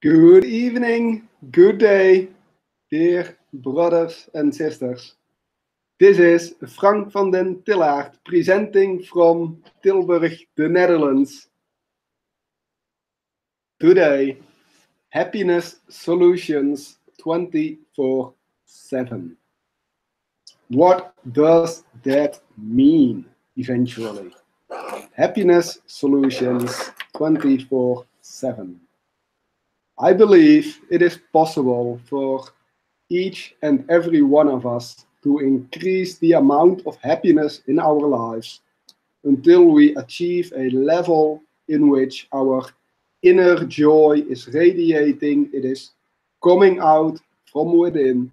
Good evening, good day, dear brothers and sisters. This is Frank van den Tillaart presenting from Tilburg, the Netherlands. Today, happiness solutions 24/7. What does that mean eventually? Happiness solutions 24/7. I believe it is possible for each and every one of us to increase the amount of happiness in our lives until we achieve a level in which our inner joy is radiating, it is coming out from within.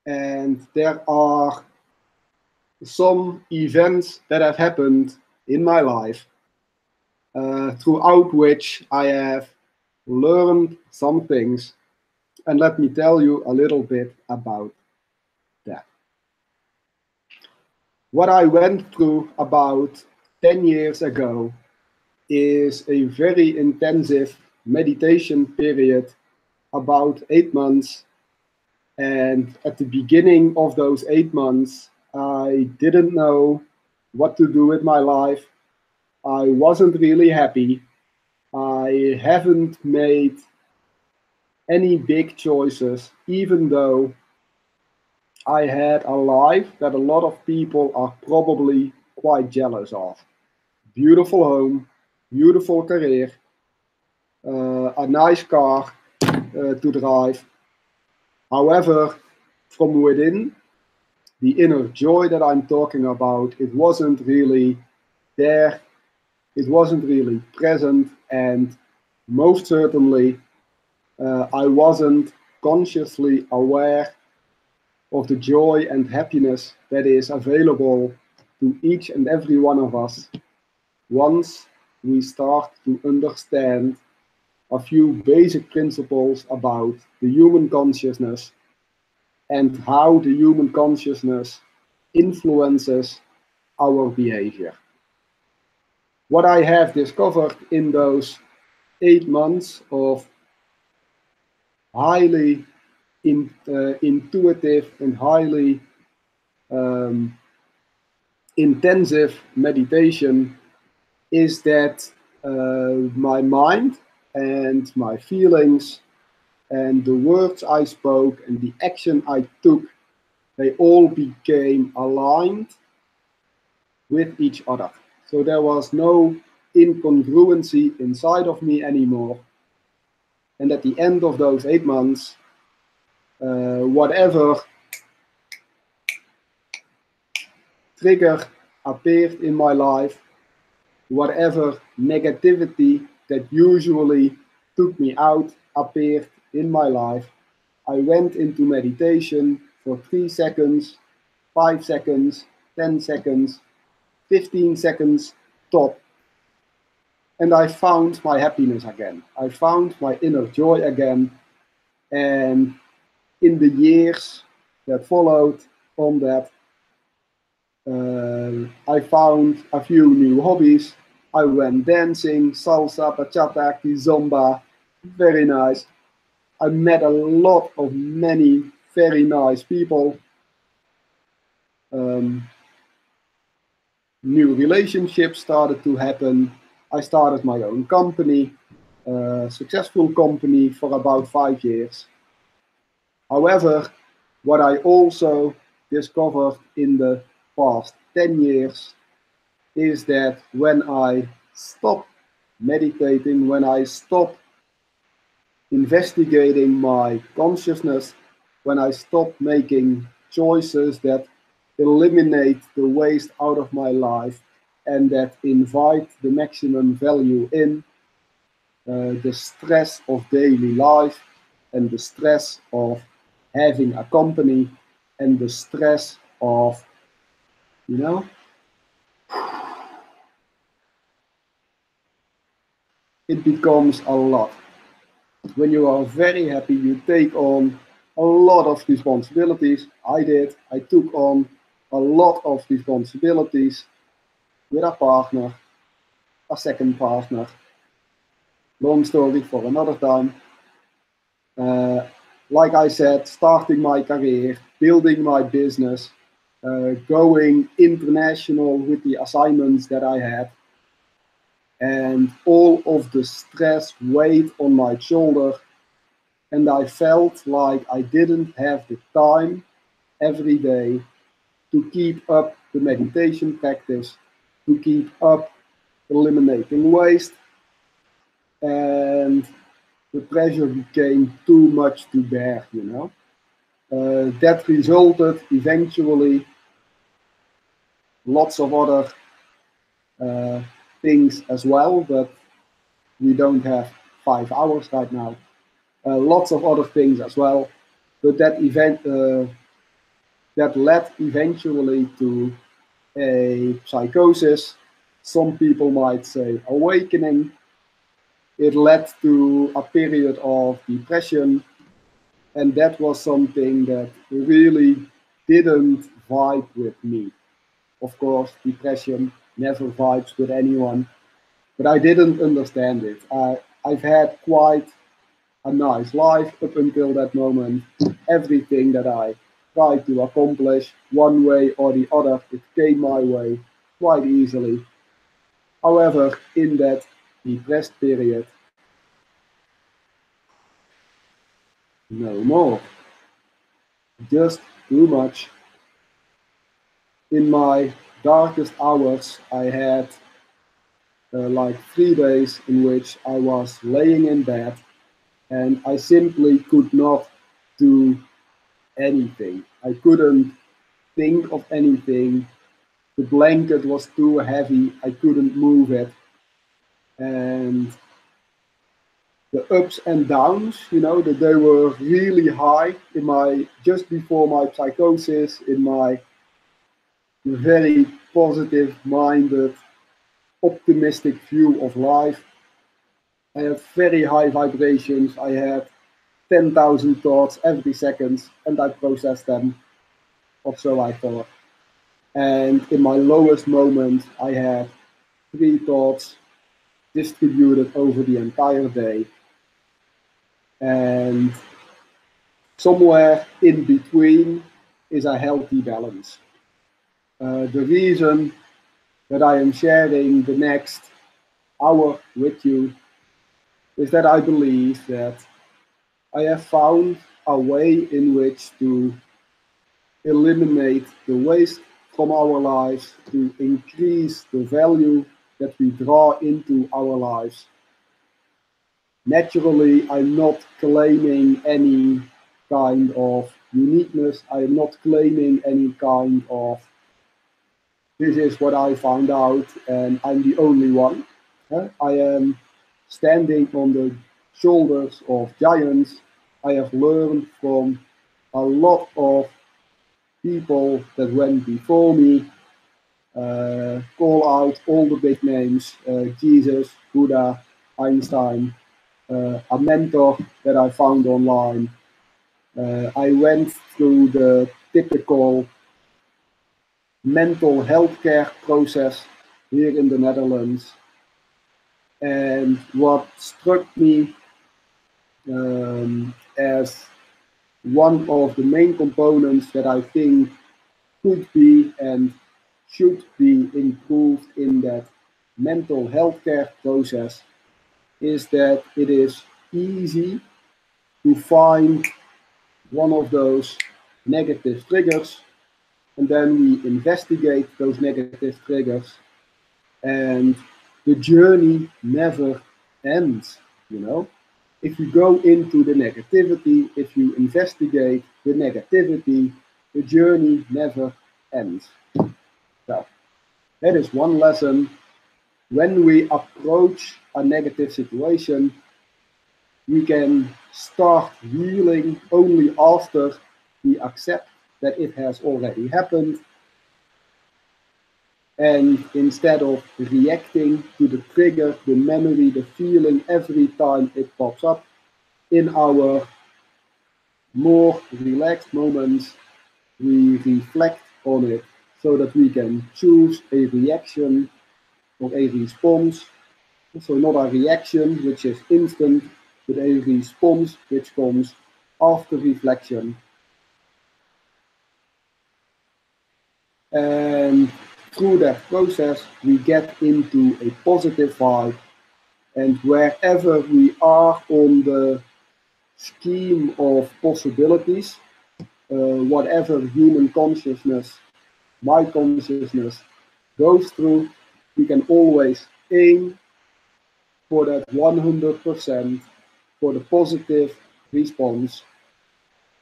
And there are some events that have happened in my life throughout which I have learned some things. And let me tell you a little bit about that. What I went through about 10 years ago is a very intensive meditation period, about 8 months. And at the beginning of those 8 months, I didn't know what to do with my life. I wasn't really happy. I haven't made any big choices, even though I had a life that a lot of people are probably quite jealous of. Beautiful home, beautiful career, a nice car to drive. However, from within, the inner joy that I'm talking about, it wasn't really there, it wasn't really present, and most certainly I wasn't consciously aware of the joy and happiness that is available to each and every one of us once we start to understand a few basic principles about the human consciousness and how the human consciousness influences our behavior. What I have discovered in those 8 months of highly intuitive and highly intensive meditation is that my mind and my feelings and the words I spoke and the action I took, they all became aligned with each other. So there was no incongruency inside of me anymore. And at the end of those 8 months, whatever trigger appeared in my life, whatever negativity that usually took me out appeared in my life, I went into meditation for 3 seconds, 5 seconds, 10 seconds, 15 seconds top. And I found my happiness again. I found my inner joy again. And in the years that followed on that, I found a few new hobbies. I went dancing, salsa, bachata, kizomba, very nice. I met a lot of many very nice people. New relationships started to happen. I started my own company, successful company for about 5 years. However, what I also discovered in the past 10 years is that when I stop meditating, when I stop investigating my consciousness, when I stop making choices that eliminate the waste out of my life and that invite the maximum value in, the stress of daily life and the stress of having a company and the stress of, you know, it becomes a lot. When you are very happy, you take on a lot of responsibilities. I did. I took on a lot of responsibilities with a partner, a second partner, long story for another time. Like I said, starting my career, building my business, going international with the assignments that I had, and all of the stress weighed on my shoulder. And I felt like I didn't have the time every day to keep up the meditation practice, to keep up eliminating waste, and the pressure became too much to bear, you know. That resulted eventually lots of other things as well, but we don't have 5 hours right now. Lots of other things as well, but that led eventually to a psychosis. Some people might say awakening. It led to a period of depression, and that was something that really didn't vibe with me. Of course, depression never vibes with anyone, but I didn't understand it. I've had quite a nice life up until that moment. Everything that I tried to accomplish one way or the other, it came my way quite easily. However, in that depressed period, no more. Just too much. In my darkest hours, I had like 3 days in which I was laying in bed and I simply could not do anything. I couldn't think of anything. The blanket was too heavy. I couldn't move it. And the ups and downs, you know, that they were really high in my, just before my psychosis, in my very positive minded, optimistic view of life. I had very high vibrations. I had 10,000 thoughts every second, and I processed them, or so I thought. And in my lowest moment, I had 3 thoughts distributed over the entire day. And somewhere in between is a healthy balance. The reason that I am sharing the next hour with you is that I believe that I have found a way in which to eliminate the waste from our lives, to increase the value that we draw into our lives. Naturally, I'm not claiming any kind of uniqueness. I am not claiming any kind of this is what I found out and I'm the only one. I am standing on the shoulders of giants. I have learned from a lot of people that went before me. Call out all the big names, Jesus, Buddha, Einstein, a mentor that I found online. I went through the typical mental health care process here in the Netherlands. And what struck me as one of the main components that I think could be and should be improved in that mental health care process is that it is easy to find one of those negative triggers, and then we investigate those negative triggers, and the journey never ends, you know. If you go into the negativity, if you investigate the negativity, the journey never ends. So that is one lesson. When we approach a negative situation, we can start healing only after we accept that it has already happened. And instead of reacting to the trigger, the memory, the feeling every time it pops up, in our more relaxed moments, we reflect on it so that we can choose a reaction or a response So not a reaction which is instant, but a response which comes after reflection. And through that process, we get into a positive vibe. And wherever we are on the scheme of possibilities, whatever human consciousness, my consciousness goes through, we can always aim for that 100% for the positive response.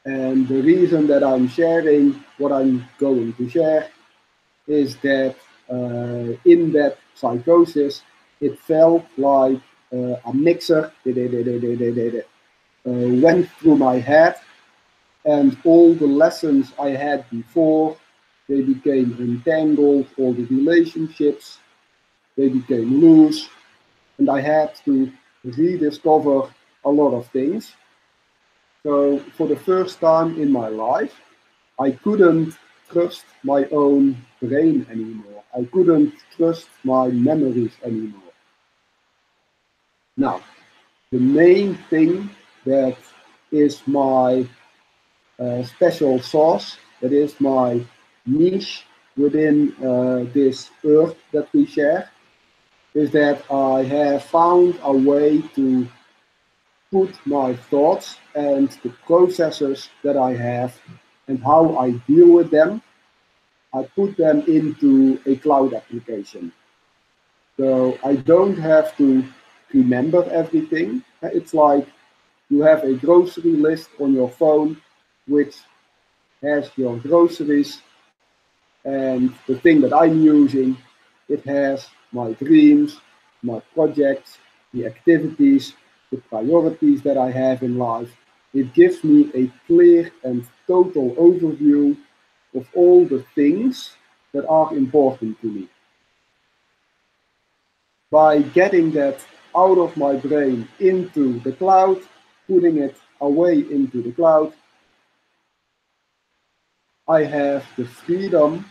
And the reason that I'm sharing what I'm going to share is that in that psychosis, it felt like a mixer went through my head, and all the lessons I had before, they became entangled, all the relationships, they became loose, and I had to rediscover a lot of things. So for the first time in my life, I couldn't trust my own brain anymore. I couldn't trust my memories anymore. Now, the main thing that is my special sauce, that is my niche within this earth that we share, is that I have found a way to put my thoughts and the processes that I have and how I deal with them, I put them into a cloud application. So I don't have to remember everything. It's like you have a grocery list on your phone, which has your groceries, and the thing that I'm using, it has my dreams, my projects, the activities, the priorities that I have in life. It gives me a clear and total overview of all the things that are important to me. By getting that out of my brain into the cloud, putting it away into the cloud, I have the freedom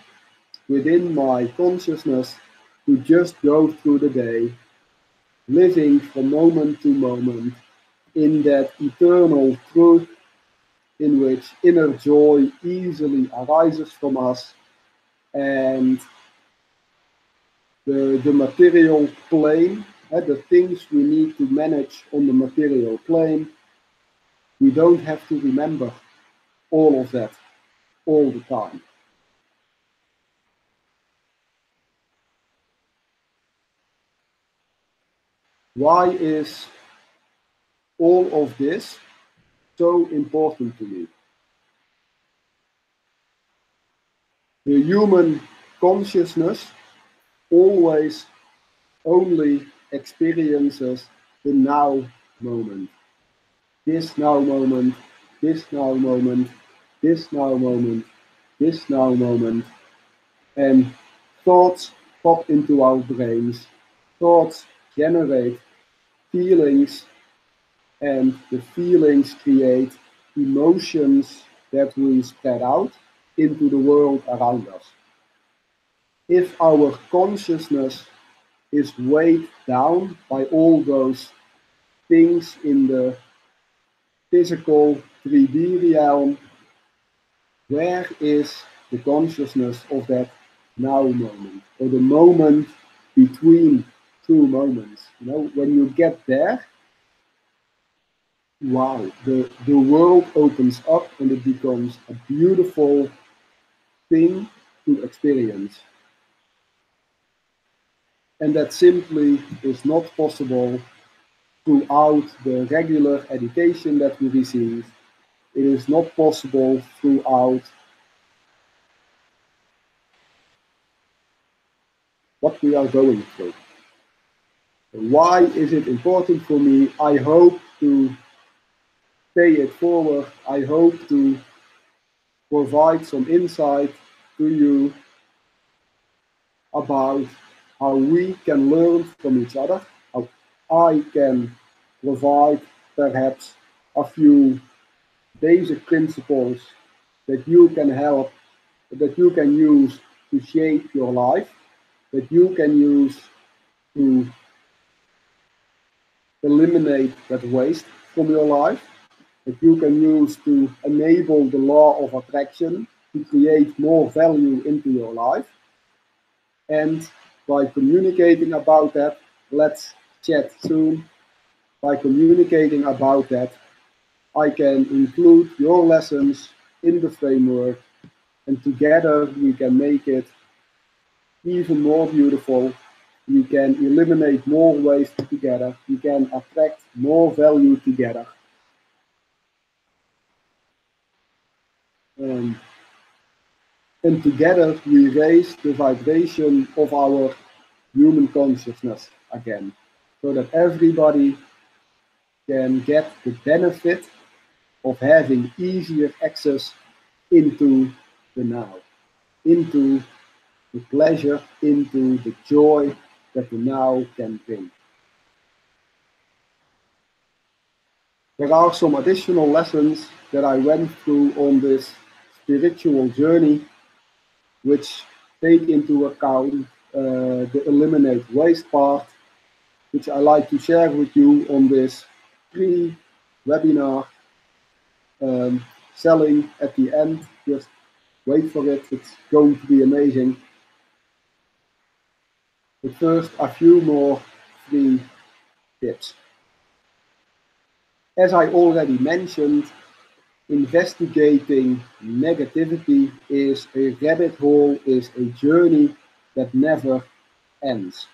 within my consciousness to just go through the day, living from moment to moment in that eternal truth in which inner joy easily arises from us, and the material plane, the things we need to manage on the material plane, we don't have to remember all of that all the time. Why is all of this so important to me? The human consciousness always only experiences the now moment. This now moment, this now moment, this now moment, this now moment. And thoughts pop into our brains. Thoughts generate feelings, and the feelings create emotions that we spread out into the world around us. If our consciousness is weighed down by all those things in the physical 3D realm, where is the consciousness of that now moment, or the moment between two moments? You know, when you get there, wow, the world opens up and it becomes a beautiful thing to experience. And that simply is not possible throughout the regular education that we receive. It is not possible throughout what we are going through. Why is it important for me? I hope to pay it forward. I hope to provide some insight to you about how we can learn from each other, how I can provide perhaps a few basic principles that you can help, that you can use to shape your life, that you can use to eliminate that waste from your life, that you can use to enable the law of attraction to create more value into your life. And by communicating about that, let's chat soon. By communicating about that, I can include your lessons in the framework, and together we can make it even more beautiful. We can eliminate more waste together. We can attract more value together. Um, and together we raise the vibration of our human consciousness again, so that everybody can get the benefit of having easier access into the now, into the pleasure, into the joy that the now can bring. There are some additional lessons that I went through on this spiritual journey, which take into account the eliminate waste part, which I like to share with you on this pre-webinar. Selling at the end, just wait for it, it's going to be amazing. But first, a few more free tips. As I already mentioned, investigating negativity is a rabbit hole, is a journey that never ends.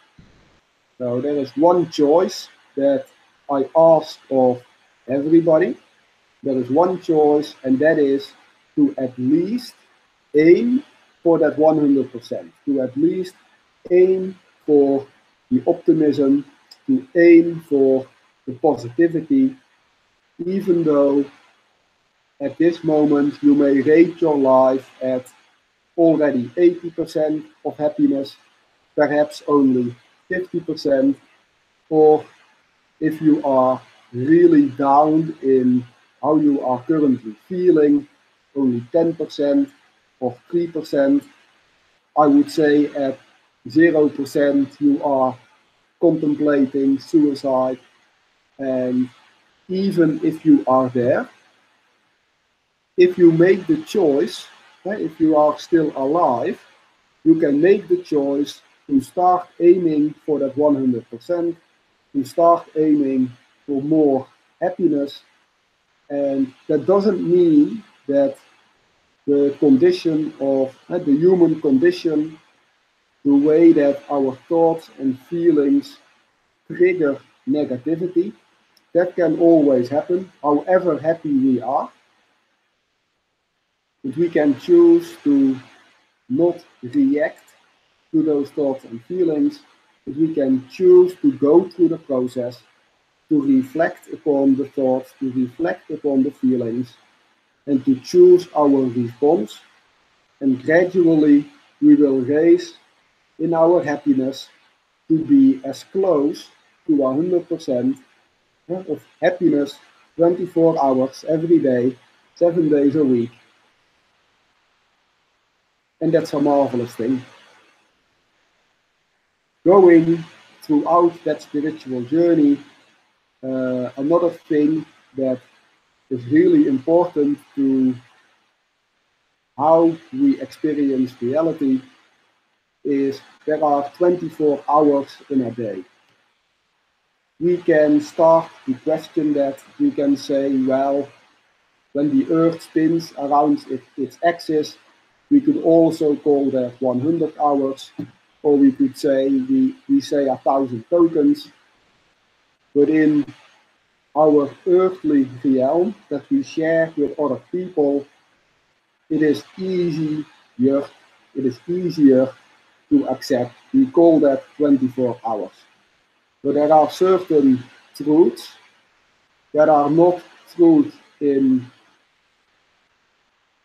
So there is one choice that I ask of everybody. There is one choice, and that is to at least aim for that 100%, to at least aim for the optimism, to aim for the positivity, even though at this moment you may rate your life at already 80% of happiness, perhaps only 50%, or if you are really down in how you are currently feeling, only 10% or 3%, I would say at 0% you are contemplating suicide. And even if you are there, if you make the choice, if you are still alive, you can make the choice to start aiming for that 100%, to start aiming for more happiness. And that doesn't mean that the condition of the human condition, the way that our thoughts and feelings trigger negativity, that can always happen, however happy we are. But we can choose to not react to those thoughts and feelings, but we can choose to go through the process, to reflect upon the thoughts, to reflect upon the feelings, and to choose our response. And gradually we will raise in our happiness to be as close to 100% of happiness 24 hours every day, 7 days a week. And that's a marvelous thing. Going throughout that spiritual journey, another thing that is really important to how we experience reality is there are 24 hours in a day. We can start to question that. We can say, well, when the Earth spins around its axis, we could also call that 100 hours, or we could say, we say 1,000 tokens. But in our earthly realm that we share with other people, it is easier to accept. We call that 24 hours. But there are certain truths that are not truth in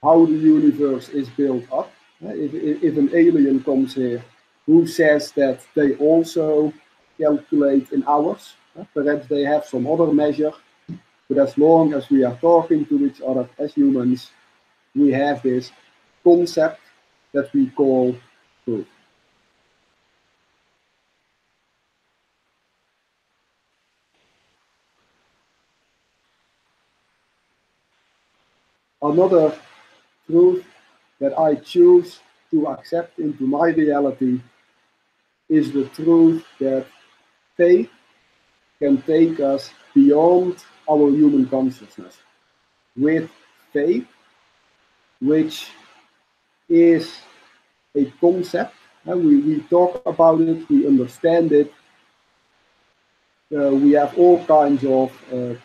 how the universe is built up. If an alien comes here, who says that they also calculate in hours? Perhaps they have some other measure, but as long as we are talking to each other as humans, we have this concept that we call truth. Another truth that I choose to accept into my reality is the truth that faith can take us beyond our human consciousness. With faith, which is a concept, we talk about it, we understand it. We have all kinds of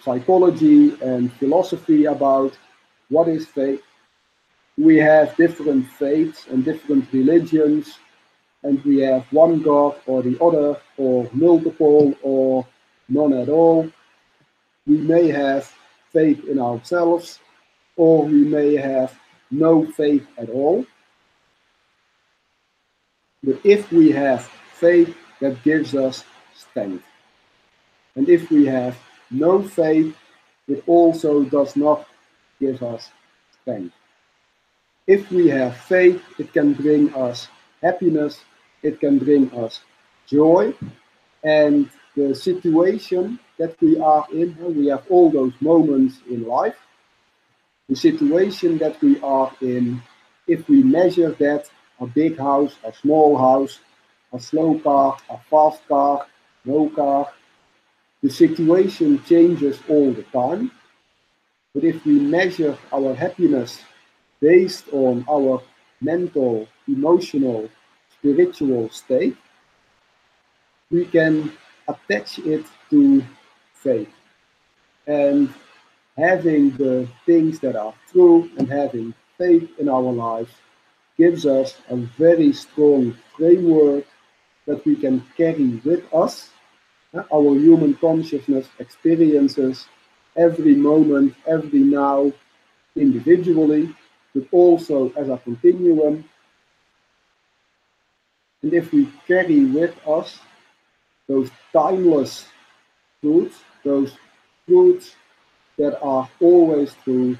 psychology and philosophy about what is faith. We have different faiths and different religions, and we have one God or the other, or multiple, or none at all. We may have faith in ourselves, or we may have no faith at all. But if we have faith, that gives us strength. And if we have no faith, it also does not give us strength. If we have faith, it can bring us happiness, it can bring us joy, and the situation that we are in, we have all those moments in life. The situation that we are in, if we measure that, a big house, a small house, a slow car, a fast car, no car, the situation changes all the time. But if we measure our happiness based on our mental, emotional, spiritual state, we can attach it to faith. And having the things that are true and having faith in our lives gives us a very strong framework that we can carry with us. Our human consciousness experiences every moment, every now, individually, but also as a continuum. And if we carry with us those timeless truths, those truths that are always true,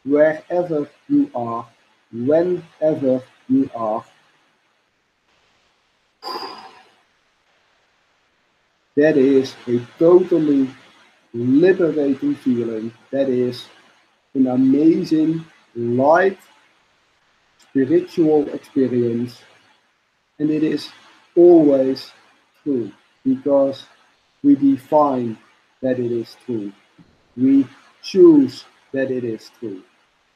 wherever you are, whenever you are, that is a totally liberating feeling. That is an amazing, light, spiritual experience. And it is always true because we define that it is true. We choose that it is true.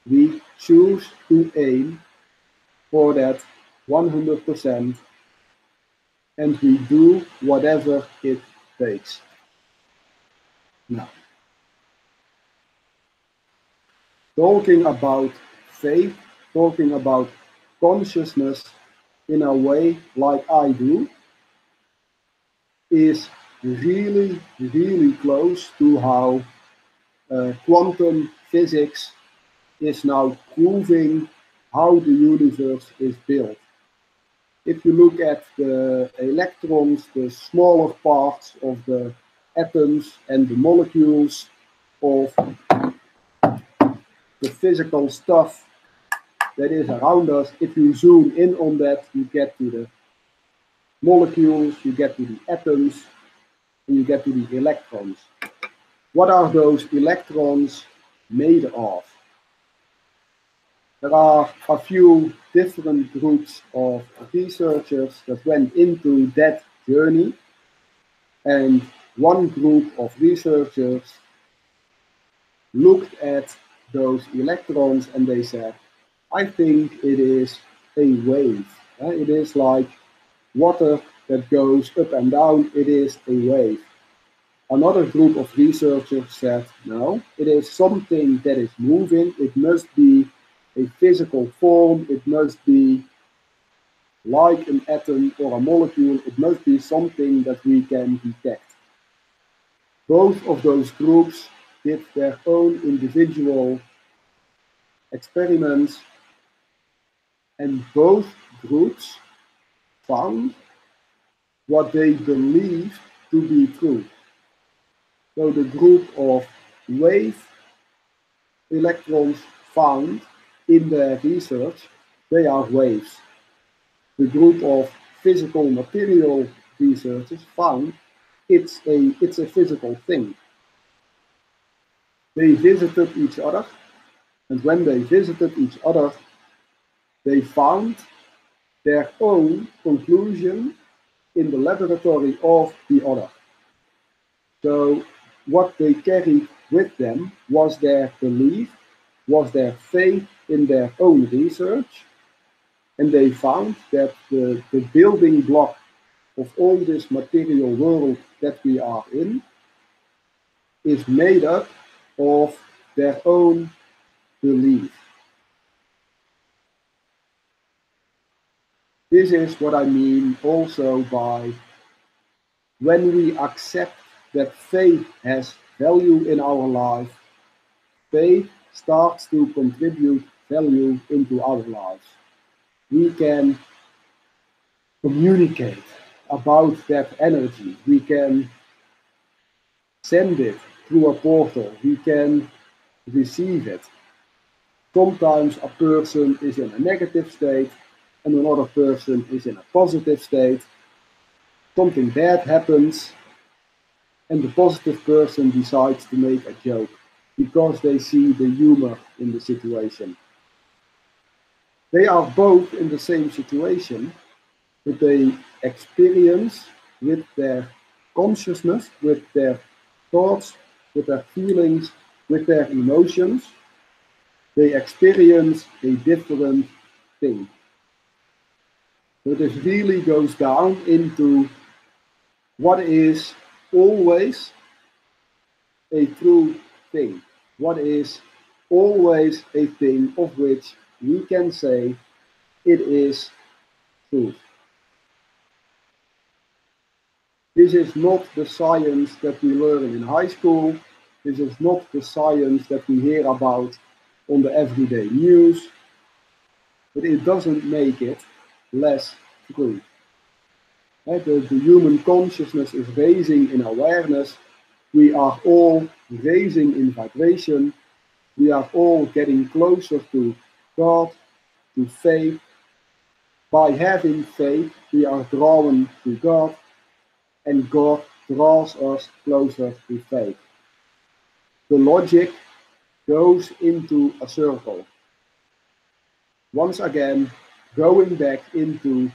We choose to aim for that 100%, and we do whatever it takes. Now, talking about faith, talking about consciousness in a way like I do, is really, really close to how quantum physics is now proving how the universe is built. If you look at the electrons, the smaller parts of the atoms and the molecules of the physical stuff that is around us, if you zoom in on that, you get to the molecules, you get to the atoms, and you get to the electrons. What are those electrons made of? There are a few different groups of researchers that went into that journey, and one group of researchers looked at those electrons and they said, I think it is a wave. It is like water that goes up and down, it is a wave. Another group of researchers said, no, it is something that is moving, it must be a physical form, it must be like an atom or a molecule, it must be something that we can detect. Both of those groups did their own individual experiments, and both groups found what they believed to be true. So the group of wave electrons found in their research, they are waves. The group of physical material researchers found it's a physical thing. They visited each other, And when they visited each other, they found their own conclusion in the laboratory of the other. So what they carried with them was their belief, was their faith in their own research, and they found that the building block of all this material world that we are in is made up of their own belief. This is what I mean also by when we accept that faith has value in our life, faith starts to contribute value into our lives. We can communicate about that energy. We can send it through a portal. We can receive it. Sometimes a person is in a negative state and another person is in a positive state. Something bad happens and the positive person decides to make a joke because they see the humor in the situation. They are both in the same situation, but they experience with their consciousness, with their thoughts, with their feelings, with their emotions, they experience a different thing. So this really goes down into what is always a true thing. What is always a thing of which we can say it is truth. This is not the science that we learn in high school. This is not the science that we hear about on the everyday news. But it doesn't make it less true. The human consciousness is raising in awareness. We are all raising in vibration. We are all getting closer to God, to faith. By having faith, we are drawn to God, and God draws us closer to faith. The logic goes into a circle. Once again, going back into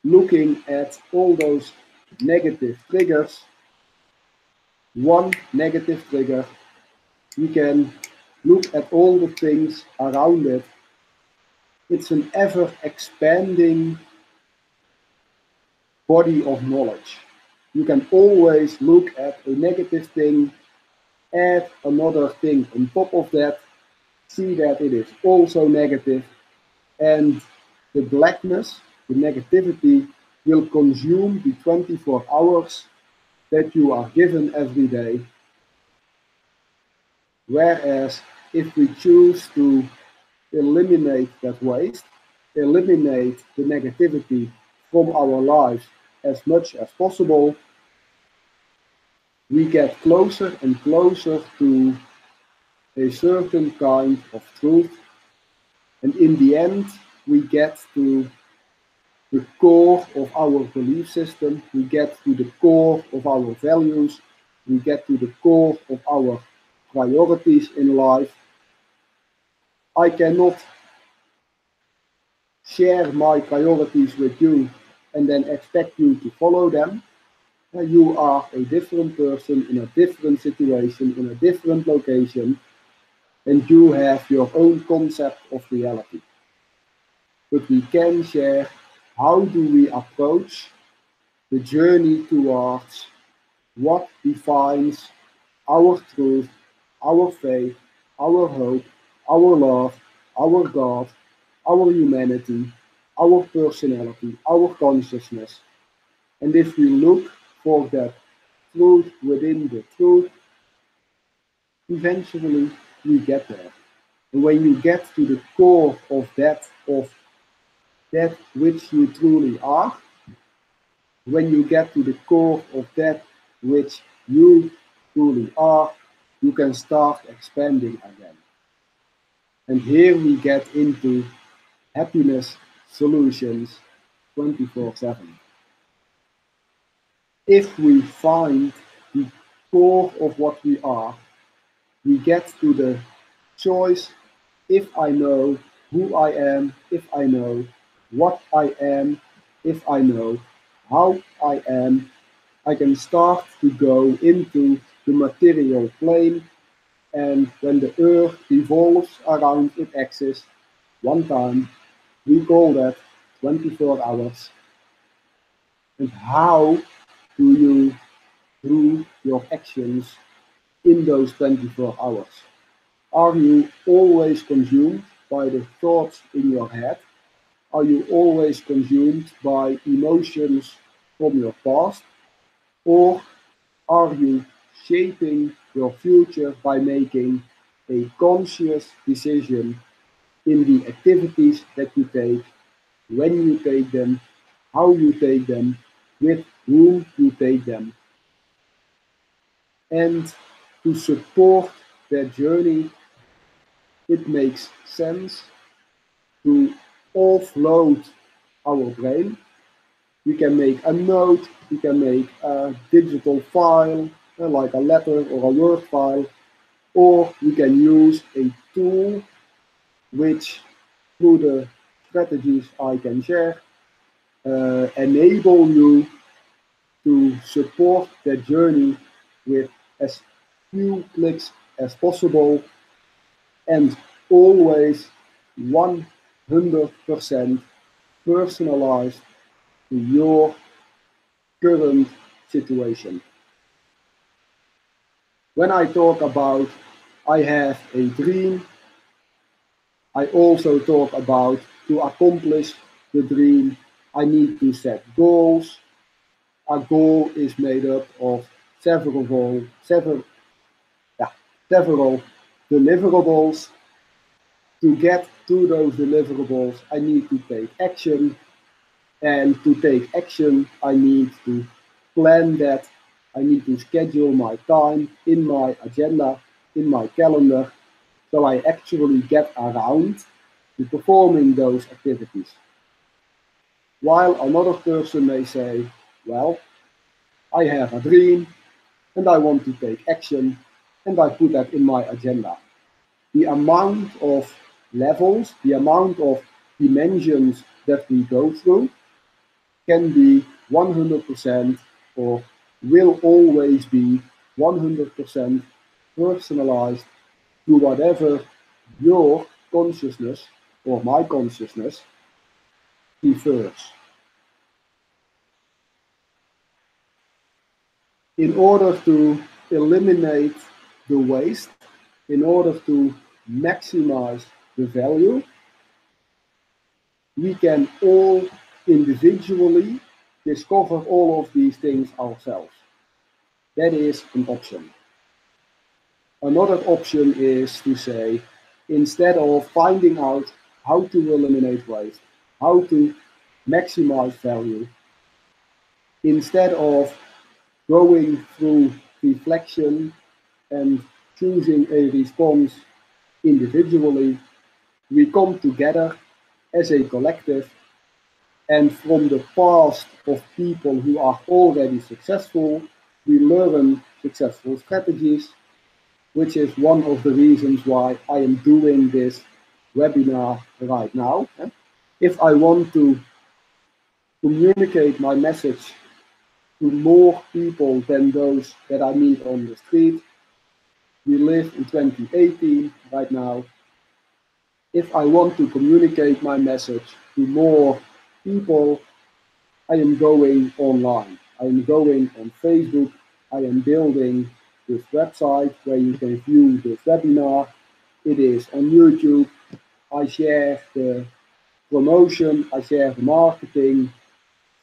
looking at all those negative triggers, one negative trigger, we can look at all the things around it. It's an ever expanding body of knowledge. You can always look at a negative thing, add another thing on top of that, see that it is also negative, and the blackness, the negativity, will consume the 24 hours that you are given every day. Whereas if we choose to eliminate that waste, eliminate the negativity from our lives as much as possible, we get closer and closer to a certain kind of truth. And in the end, we get to the core of our belief system, we get to the core of our values, we get to the core of our priorities in life. I cannot share my priorities with you and then expect you to follow them. You are a different person in a different situation, in a different location, and you have your own concept of reality. But we can share how do we approach the journey towards what defines our truth, our faith, our hope, our love, our God, our humanity, our personality, our consciousness. And if we look for that truth within the truth, eventually we get there. And when you get to the core of that which you truly are, when you get to the core of that which you truly are, you can start expanding again. And here we get into happiness solutions 24/7. If we find the core of what we are, we get to the choice if I know who I am, if I know what I am, if I know how I am, I can start to go into the material plane, and when the Earth revolves around its axis one time, we call that 24 hours. And how do you do your actions in those 24 hours? Are you always consumed by the thoughts in your head? Are you always consumed by emotions from your past? Or are you shaping your future by making a conscious decision in the activities that you take, when you take them, how you take them, with whom you take them? And to support that journey, it makes sense to offload our brain. We can make a note, we can make a digital file, like a letter or a Word file, or we can use a tool which, through the strategies I can share, enable you to support that journey with as few clicks as possible, and always 100% personalized to your current situation. When I talk about I have a dream, I also talk about to accomplish the dream, I need to set goals. A goal is made up of several deliverables. To get to those deliverables, I need to take action. And to take action, I need to plan that. I need to schedule my time in my agenda, in my calendar, so I actually get around to performing those activities. While another person may say, well, I have a dream and I want to take action, and I put that in my agenda. The amount of levels, the amount of dimensions that we go through can be 100% or will always be 100% personalized to whatever your consciousness or my consciousness prefers. In order to eliminate the waste, in order to maximize the value, we can all individually discover all of these things ourselves. That is an option. Another option is to say, instead of finding out how to eliminate waste, how to maximize value, instead of going through reflection and choosing a response individually, we come together as a collective, and from the past of people who are already successful, we learn successful strategies, which is one of the reasons why I am doing this webinar right now. If I want to communicate my message to more people than those that I meet on the street, we live in 2018 right now. If I want to communicate my message to more people, I am going online. I am going on Facebook. I am building this website where you can view this webinar. It is on YouTube. I share the promotion. I share the marketing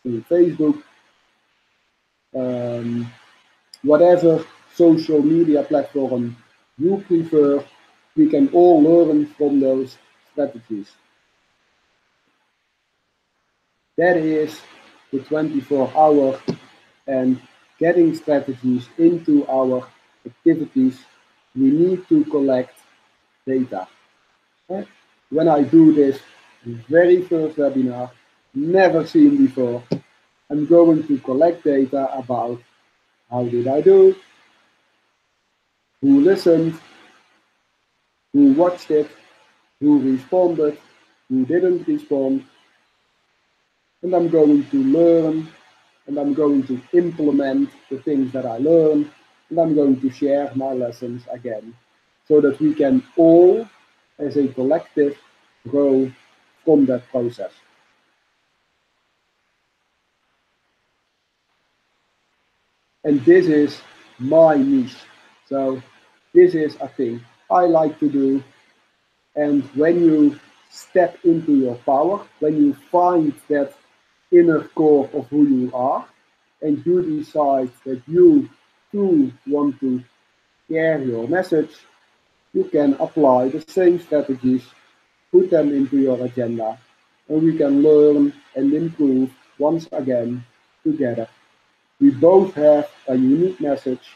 through Facebook. Whatever social media platform you prefer, we can all learn from those strategies. That is the 24-hour and getting strategies into our activities. We need to collect data. When I do this very first webinar, never seen before, I'm going to collect data about how did I do, who listened, who watched it, who responded, who didn't respond, and I'm going to learn and I'm going to implement the things that I learned, and I'm going to share my lessons again so that we can all, as a collective, grow from that process. And this is my niche. So this is a thing I like to do. And when you step into your power, when you find that inner core of who you are, and you decide that you too want to share your message, you can apply the same strategies, put them into your agenda, and we can learn and improve once again together. We both have a unique message,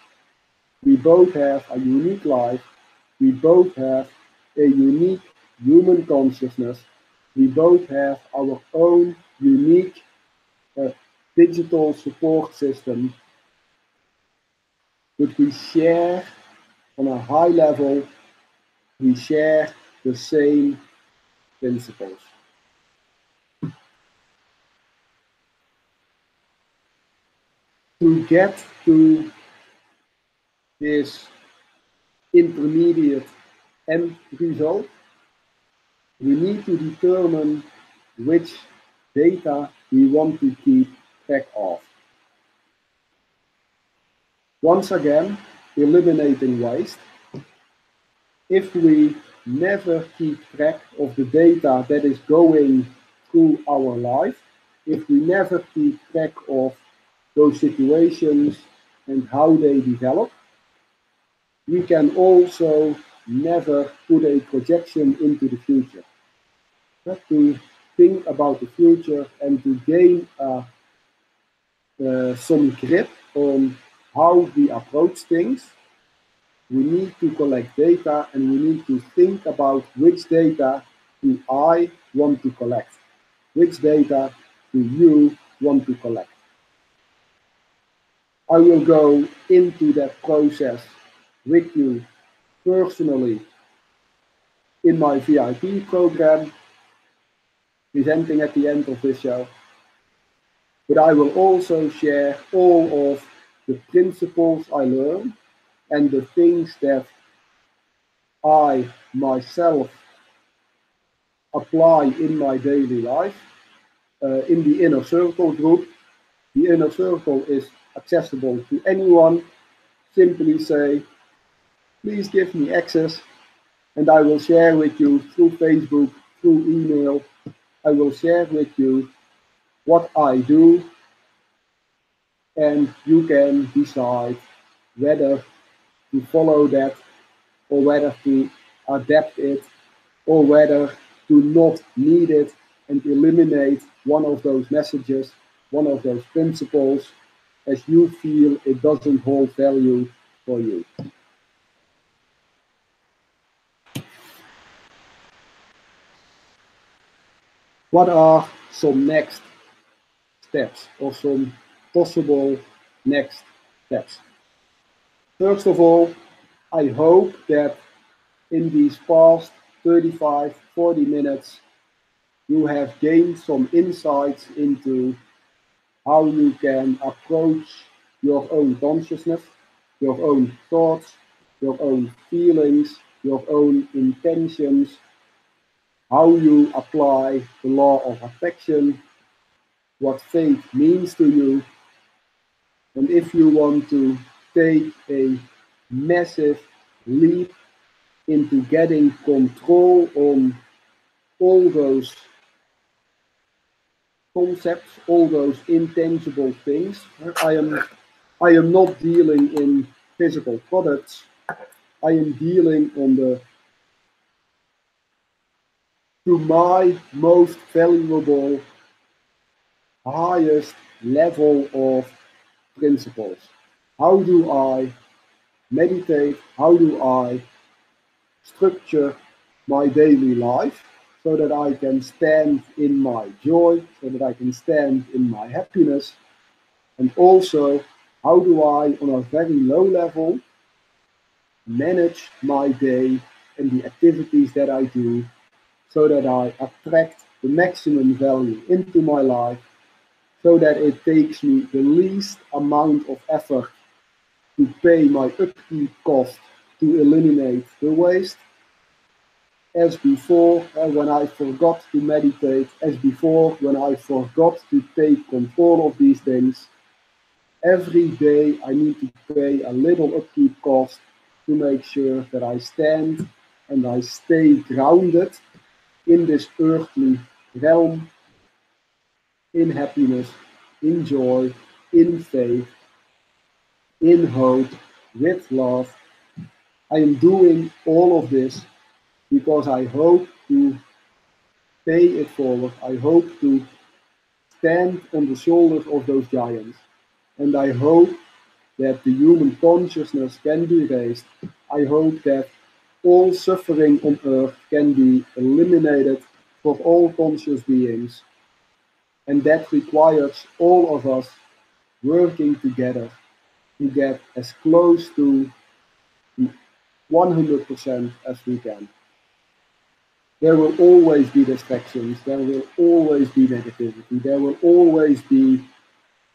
we both have a unique life, we both have a unique human consciousness, we both have our own unique uh, digital support system, but we share on a high level, we share the same principles. To get to this intermediate end result, we need to determine which data we want to keep track of. Once again, eliminating waste. If we never keep track of the data that is going through our life, if we never keep track of those situations and how they develop, we can also never put a projection into the future. But to think about the future and to gain some grip on how we approach things, we need to collect data and we need to think about which data do I want to collect, which data do you want to collect. I will go into that process with you personally in my VIP program, presenting at the end of this show. But I will also share all of the principles I learned and the things that I myself apply in my daily life in the Inner Circle group. The Inner Circle is accessible to anyone. Simply say, please give me access, and I will share with you through Facebook, through email. I will share with you what I do, and you can decide whether to follow that or whether to adapt it or whether to not need it and eliminate one of those messages, one of those principles, as you feel it doesn't hold value for you. What are some next steps or some possible next steps? First of all, I hope that in these past 35, 40 minutes, you have gained some insights into how you can approach your own consciousness, your own thoughts, your own feelings, your own intentions, how you apply the law of attraction, what faith means to you, and if you want to take a massive leap into getting control on all those concepts, all those intangible things. I am not dealing in physical products. I am dealing on the, to my most valuable, highest level of principles. How do I meditate? How do I structure my daily life so that I can stand in my joy, so that I can stand in my happiness? And also, how do I, on a very low level, manage my day and the activities that I do so that I attract the maximum value into my life, so that it takes me the least amount of effort to pay my upkeep cost to eliminate the waste. As before, when I forgot to meditate, as before, when I forgot to take control of these things, every day I need to pay a little upkeep cost to make sure that I stand and I stay grounded in this earthly realm, in happiness, in joy, in faith, in hope, with love. I am doing all of this because I hope to pay it forward. I hope to stand on the shoulders of those giants. And I hope that the human consciousness can be raised. I hope that all suffering on earth can be eliminated for all conscious beings. And that requires all of us working together to get as close to 100% as we can. There will always be distractions, there will always be negativity, there will always be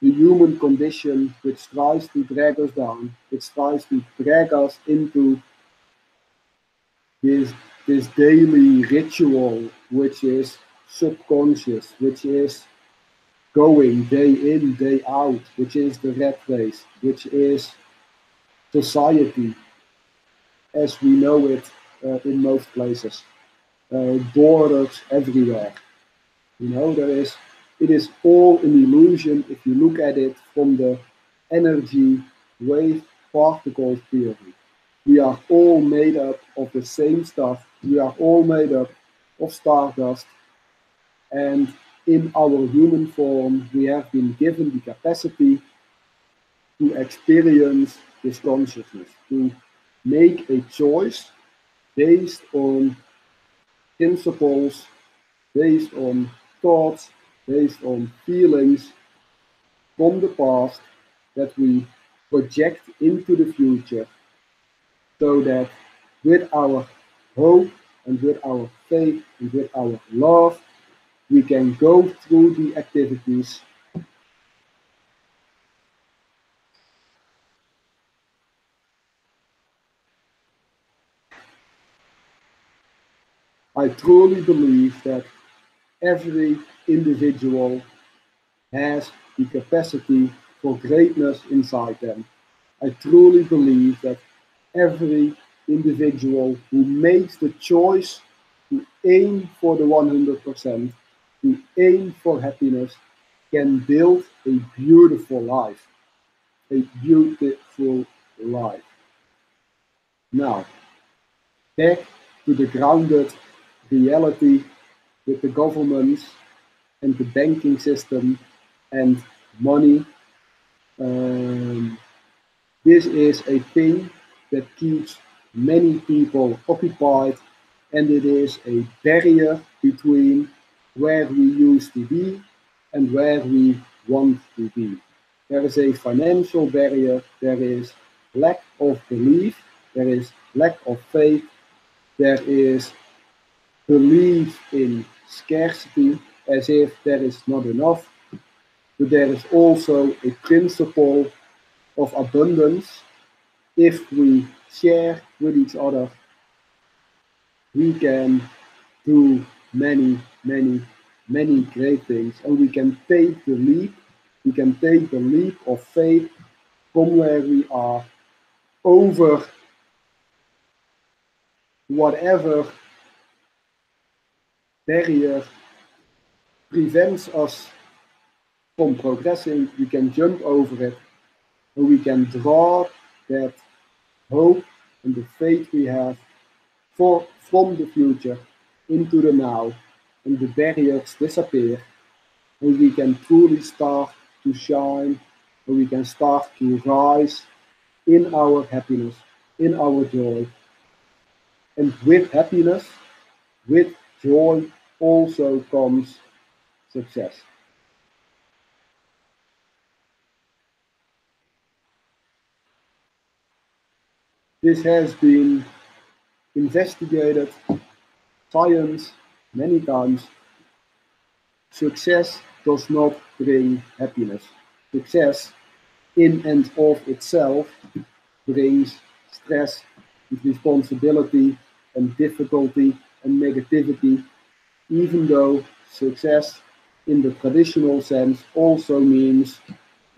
the human condition which tries to drag us down, which tries to drag us into this, this daily ritual, which is subconscious, which is going day in, day out, which is the rat race, which is society as we know it in most places. Borders everywhere. You know, it is all an illusion if you look at it from the energy wave particle theory. We are all made up of the same stuff. We are all made up of stardust. And in our human form, we have been given the capacity to experience this consciousness, to make a choice based on principles, based on thoughts, based on feelings from the past that we project into the future, so that with our hope and with our faith and with our love, we can go through the activities I truly believe that every individual has the capacity for greatness inside them. I truly believe that every individual who makes the choice to aim for the 100%, to aim for happiness, can build a beautiful life. A beautiful life. Now, back to the grounded reality with the governments and the banking system and money. This is a thing that keeps many people occupied, and it is a barrier between where we used to be and where we want to be. There is a financial barrier, there is lack of belief, there is lack of faith, there is belief in scarcity as if there is not enough, but there is also a principle of abundance. If we share with each other, we can do many, many, many great things, and we can take the leap. We can take the leap of faith from where we are over whatever barrier prevents us from progressing. We can jump over it, and we can draw that hope and the faith we have from the future into the now, and the barriers disappear, and we can truly start to shine, and we can start to rise in our happiness, in our joy. And with happiness, with joy, also comes success. This has been investigated, science many times, success does not bring happiness. Success in and of itself brings stress and responsibility and difficulty and negativity, even though success in the traditional sense also means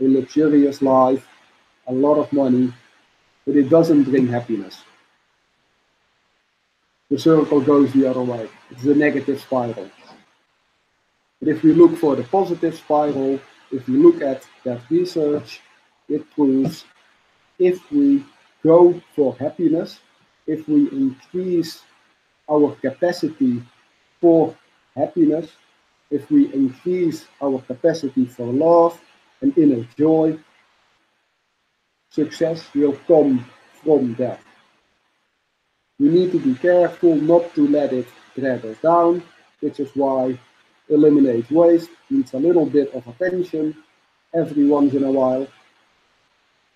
a luxurious life, a lot of money, but it doesn't bring happiness. The circle goes the other way. It's a negative spiral. But if we look for the positive spiral, if we look at that research, it proves if we go for happiness, if we increase our capacity for happiness, if we increase our capacity for love and inner joy, success will come from that. We need to be careful not to let it drag us down, which is why eliminate waste needs a little bit of attention every once in a while.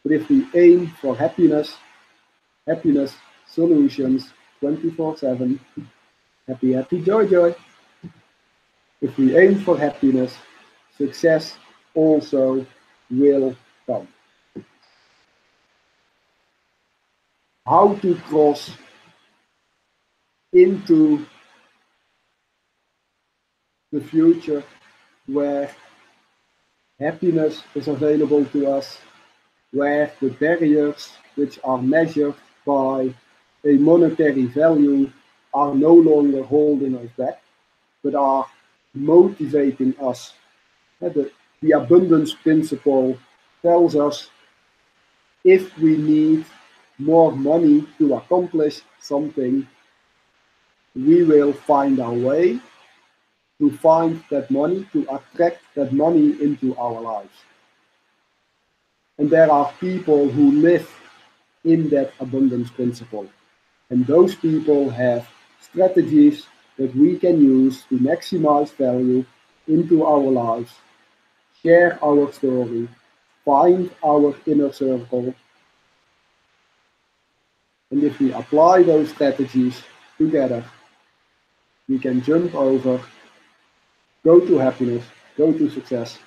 But if we aim for happiness, happiness solutions 24/7, happy, happy, joy, joy. If we aim for happiness, success also will come. How to cross into the future where happiness is available to us, where the barriers which are measured by a monetary value are no longer holding us back, but are motivating us. The abundance principle tells us if we need more money to accomplish something, we will find our way to find that money, to attract that money into our lives. And there are people who live in that abundance principle. And those people have strategies that we can use to maximize value into our lives, share our story, find our inner circle. And if we apply those strategies together, we can jump over, go to happiness, go to success.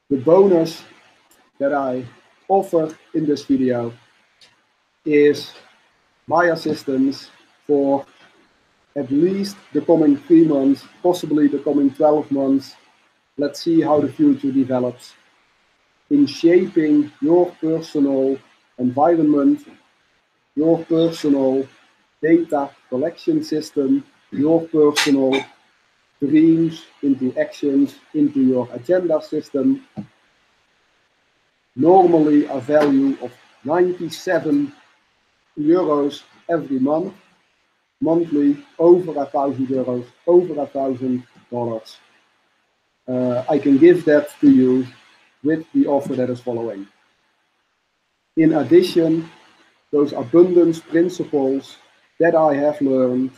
The bonus that I offer in this video is my assistance for at least the coming 3 months, possibly the coming 12 months. Let's see how the future develops in shaping your personal environment, your personal data collection system, your personal dreams into actions, into your agenda system. Normally a value of 97 euros every month, monthly over 1,000 euros, over $1,000. I can give that to you with the offer that is following. In addition, those abundance principles that I have learned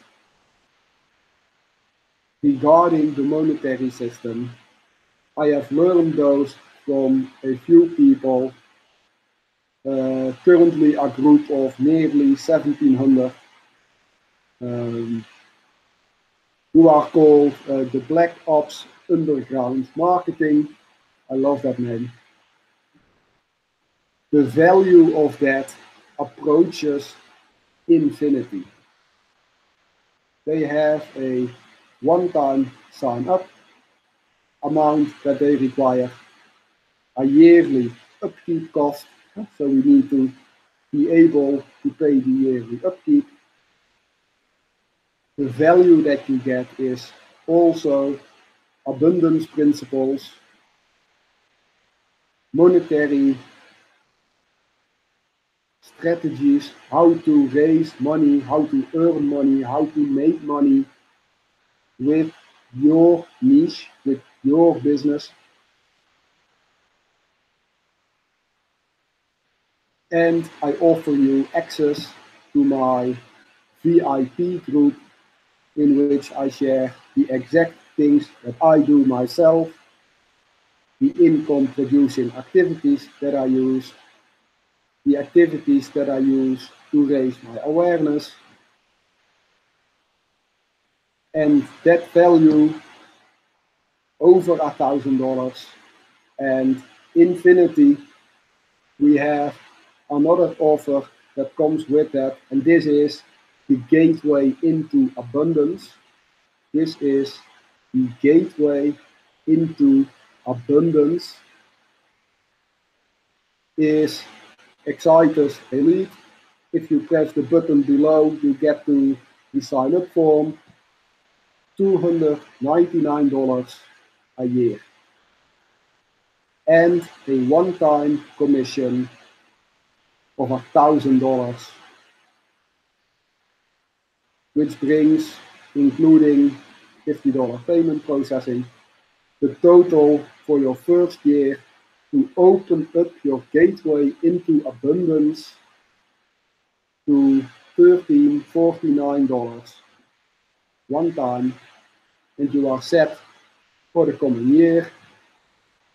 regarding the monetary system, I have learned those from a few people, currently a group of nearly 1,700, who are called the Black Ops Underground Marketing. I love that name. The value of that approaches infinity. They have a one-time sign-up amount that they require, a yearly upkeep cost, so we need to be able to pay the yearly upkeep. The value that you get is also abundance principles, monetary strategies, how to raise money, how to earn money, how to make money with your niche, with your business. And I offer you access to my VIP group in which I share the exact things that I do myself, the income producing activities that I use, the activities that I use to raise my awareness, and that value over $1,000. And infinity, we have another offer that comes with that, and this is the gateway into abundance. This is the gateway into abundance is Exciters Elite. If you press the button below, you get to the sign up form, $299 a year, and a one-time commission of $1,000, which brings, including $50 payment processing, the total for your first year to open up your gateway into abundance to $1,349 one time, and you are set for the coming year.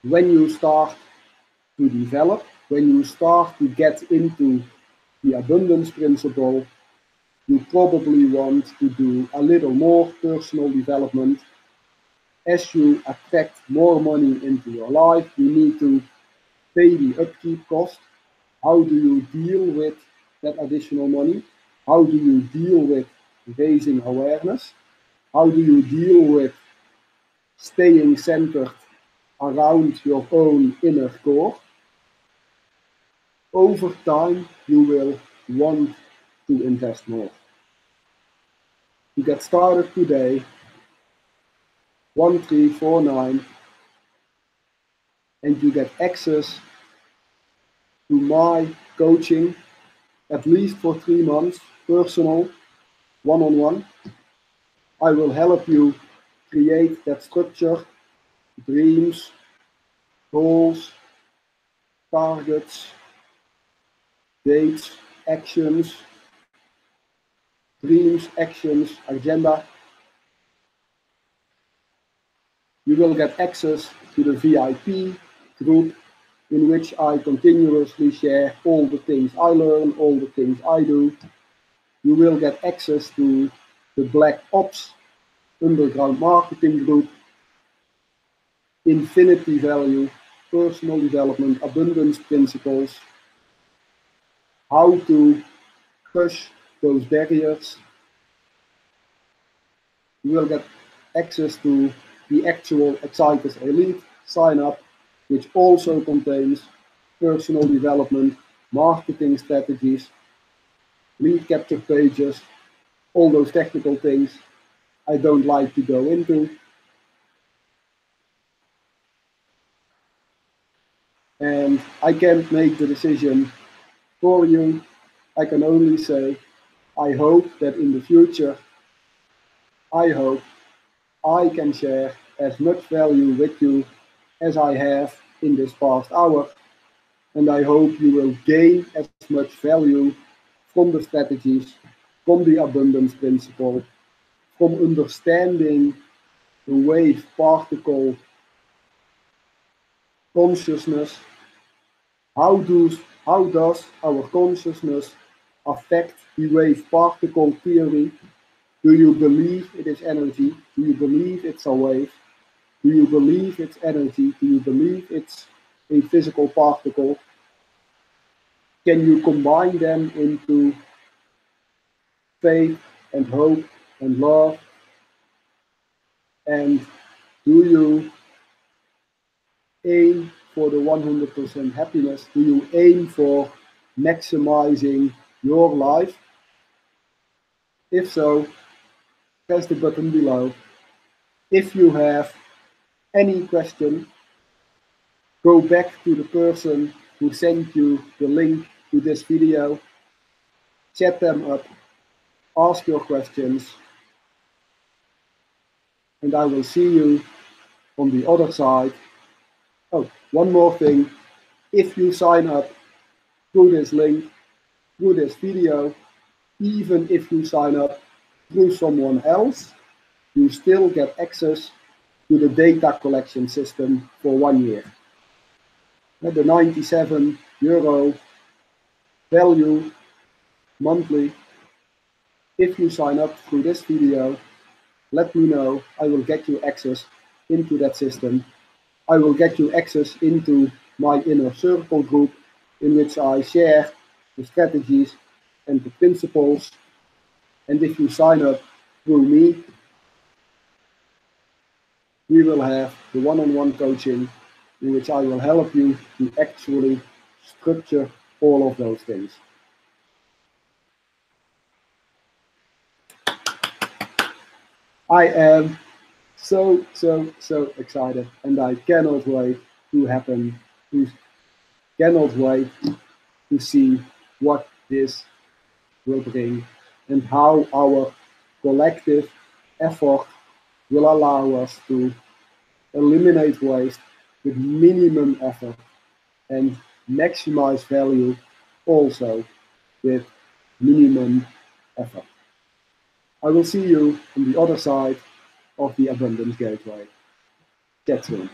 When you start to develop, when you start to get into the abundance principle, you probably want to do a little more personal development. As you attract more money into your life, you need to pay the upkeep cost. How do you deal with that additional money? How do you deal with raising awareness? How do you deal with staying centered around your own inner core? Over time, you will want to invest more. To get started today, 1349, and you get access to my coaching, at least for 3 months, personal, one-on-one. I will help you create that structure, dreams, goals, targets, dates, actions, dreams, actions, agenda. You will get access to the VIP group, in which I continuously share all the things I learn, all the things I do. You will get access to the Black Ops underground marketing group, infinity value, personal development, abundance principles, how to crush those barriers. You will get access to the actual Exciters Elite sign up, which also contains personal development, marketing strategies, lead capture pages, all those technical things I don't like to go into. And I can't make the decision for you. I can only say, I hope that in the future, I hope I can share as much value with you as I have in this past hour. And I hope you will gain as much value from the strategies, from the abundance principle, from understanding the wave particle consciousness. How does our consciousness affect the wave particle theory? Do you believe it is energy? Do you believe it's a wave? Do you believe it's energy? Do you believe it's a physical particle? Can you combine them into faith and hope and love? And do you aim for the 100% happiness? Do you aim for maximizing your life? If so, press the button below. If you have any question, go back to the person who sent you the link to this video, chat them up, ask your questions, and I will see you on the other side. Oh, one more thing. If you sign up through this link, through this video, even if you sign up through someone else, you still get access to the data collection system for 1 year. The 97 euro value monthly. If you sign up through this video, let me know. I will get you access into that system. I will get you access into my inner circle group, in which I share the strategies and the principles. And if you sign up through me, we will have the one-on-one coaching in which I will help you to actually structure all of those things. I am so excited, and I cannot wait cannot wait to see what this will bring and how our collective effort will allow us to eliminate waste with minimum effort and maximize value also with minimum effort. I will see you on the other side of the Abundance Gateway. Get soon.